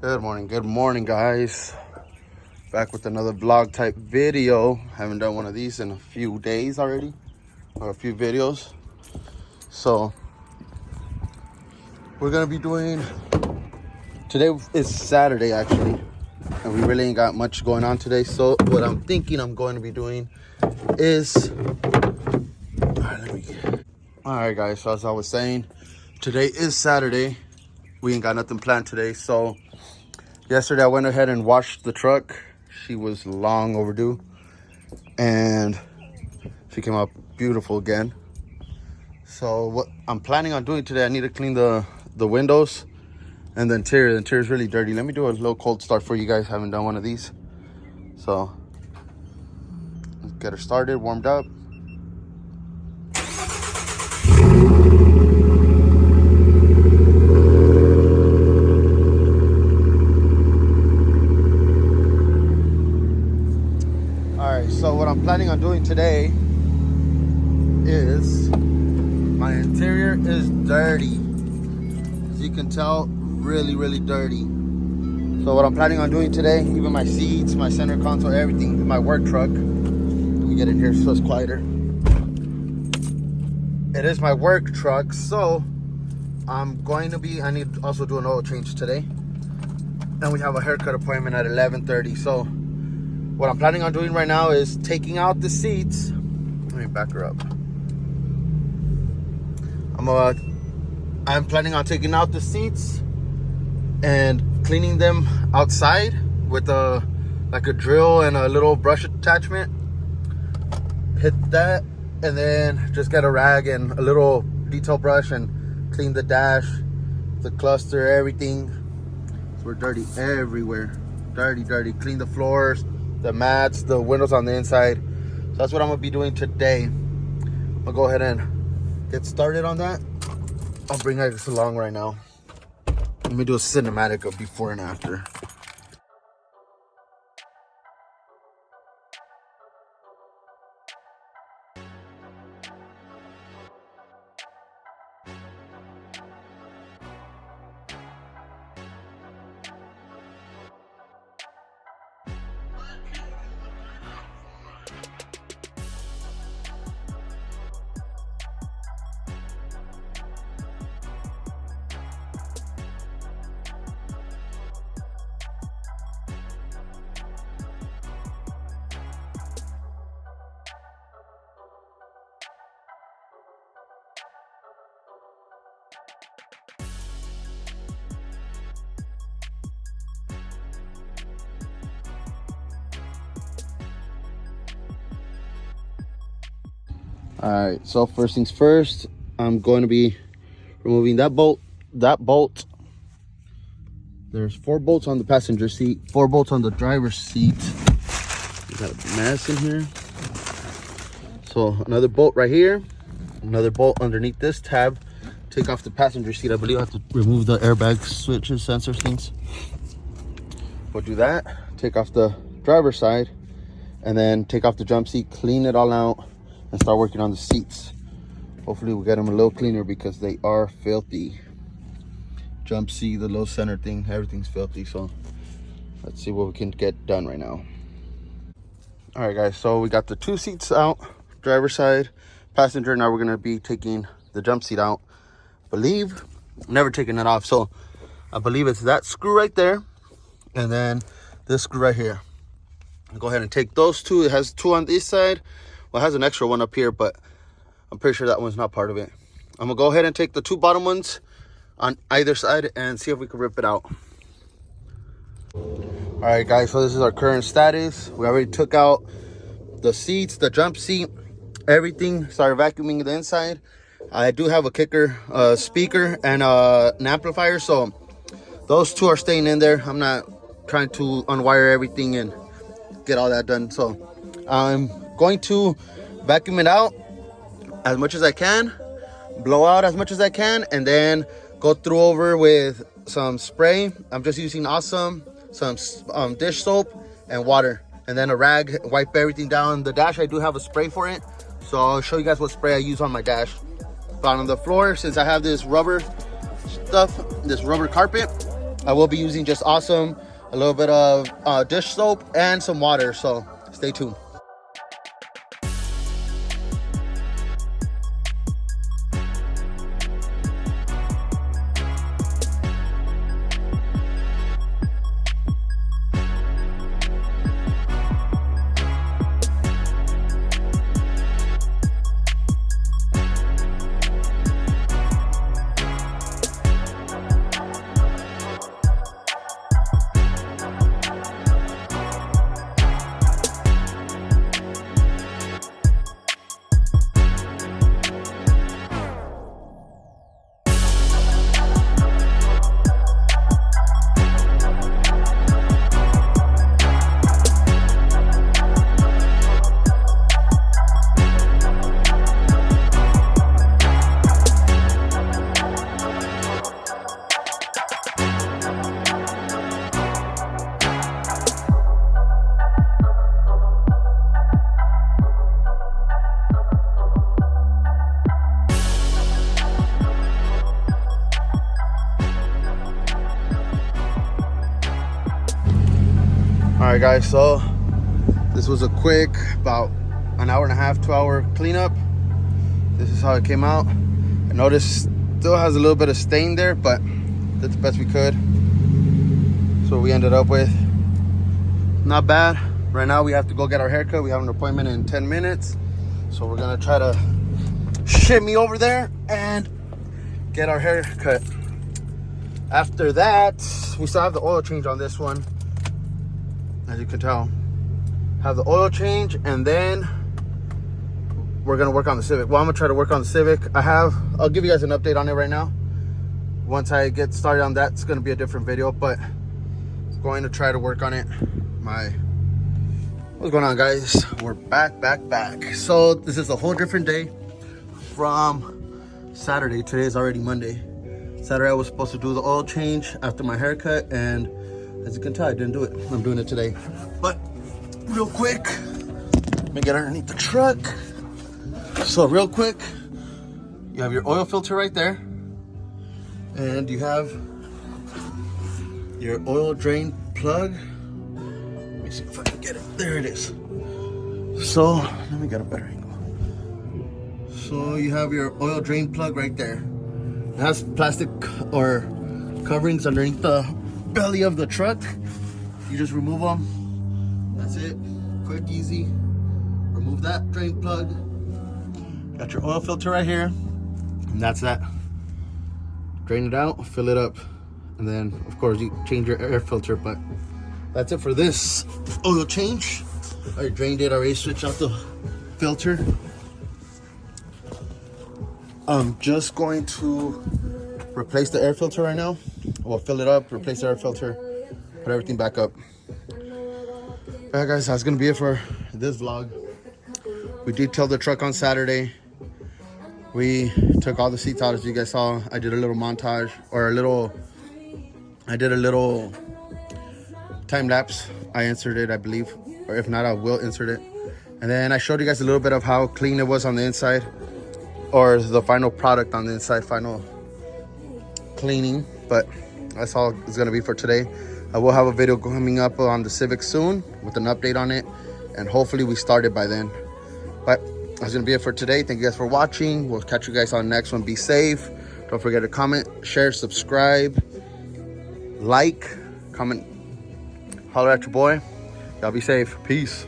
Good morning, guys. Back with another vlog type video. Haven't done one of these in a few days already, or a few videos. So we're gonna be doing, today is Saturday actually, and we really ain't got much going on today. So what I'm thinking I'm going to be doing is, all right guys, so as I was saying, today is Saturday. We ain't got nothing planned today. So yesterday I went ahead and washed the truck. She was long overdue and she came out beautiful again. So what I'm planning on doing today, I need to clean the windows and the interior. The interior is really dirty. Let me do a little cold start for you guys. Haven't done one of these. So let's get her started, warmed up. So what I'm planning on doing today is, my interior is dirty. As you can tell, really dirty. So what I'm planning on doing today, even my seats, my center console, everything, my work truck. Let me get in here so it's quieter. It is my work truck, so I need to also do an oil change today. And we have a haircut appointment at 11:30. So what I'm planning on doing right now is taking out the seats. Let me back her up. I'm planning on taking out the seats and cleaning them outside with like a drill and a little brush attachment. Hit that, and then just get a rag and a little detail brush and clean the dash, the cluster, everything. So we're dirty everywhere. Dirty. Clean the floors, the mats, the windows on the inside. So that's what I'm gonna be doing today. I'm gonna go ahead and get started on that. I'll bring this along right now. Let me do a cinematic of before and after. All right, so first things first, I'm going to be removing that bolt. There's 4 bolts on the passenger seat, 4 bolts on the driver's seat. We got a mess in here. So another bolt right here, another bolt underneath this tab. Take off the passenger seat. I believe I have to remove the airbag switches, sensor things. We'll do that. Take off the driver's side, and then take off the jump seat, clean it all out, and start working on the seats. Hopefully we'll get them a little cleaner because they are filthy. Jump seat, the low center thing, everything's filthy. So let's see what we can get done right now. All right guys, so we got the 2 seats out, driver's side, passenger. Now we're gonna be taking the jump seat out. Believe, never taken it off. So I believe it's that screw right there, and then this screw right here. I'll go ahead and take those 2. It has 2 on this side. Well, it has an extra one up here, but I'm pretty sure that one's not part of it. I'm gonna go ahead and take the 2 bottom ones on either side and see if we can rip it out. All right guys, so this is our current status. We already took out the seats, the jump seat, everything. Started vacuuming the inside. I do have a kicker speaker and an amplifier, so those 2 are staying in there. I'm not trying to unwire everything and get all that done. So I'm going to vacuum it out as much as I can, blow out as much as I can, and then go through over with some spray. I'm just using Awesome, some dish soap and water, and then a rag, wipe everything down. The dash, I do have a spray for it, so I'll show you guys what spray I use on my dash. But on the floor, since I have this rubber stuff, this rubber carpet, I will be using just awesome, a little bit of dish soap and some water, so stay tuned. All right, guys, so this was a quick, about an hour and a half, 2-hour cleanup. This is how it came out. I noticed still has a little bit of stain there, but did the best we could. So we ended up with not bad. Right now we have to go get our haircut. We have an appointment in 10 minutes. So we're gonna try to shimmy over there and get our hair cut. After that, we still have the oil change on this one. As you can tell, have the oil change, and then we're gonna work on the Civic. Well, I'm gonna try to work on the Civic. I'll give you guys an update on it right now. Once I get started on that, it's gonna be a different video, but I'm going to try to work on it. What's going on, guys? We're back. So this is a whole different day from Saturday. Today is already Monday. Saturday I was supposed to do the oil change after my haircut, and as you can tell, I didn't do it. I'm doing it today. But real quick, let me get underneath the truck. So real quick, you have your oil filter right there, and you have your oil drain plug. Let me see if I can get it. There it is. So let me get a better angle. So you have your oil drain plug right there. It has plastic or coverings underneath the belly of the truck. You just remove them. That's it. Quick, easy. Remove that drain plug. Got your oil filter right here, and that's that. Drain it out, fill it up, and then of course you change your air filter. But that's it for this oil change. I already drained it. I already switched out the filter. I'm just going to replace the air filter right now. We'll fill it up, replace the air filter, put everything back up. Yeah, guys, that's gonna be it for this vlog. We detailed the truck on Saturday. We took all the seats out, as you guys saw. I did a little montage, or I did a little time lapse. I inserted it, I believe, or if not, I will insert it. And then I showed you guys a little bit of how clean it was on the inside, or the final product on the inside, final cleaning. But that's all it's gonna be for today. I will have a video coming up on the Civic soon with an update on it, and hopefully we started by then. But that's gonna be it for today. Thank you guys for watching. We'll catch you guys on the next one. Be safe. Don't forget to comment, share, subscribe, like, comment, holler at your boy. Y'all be safe. Peace.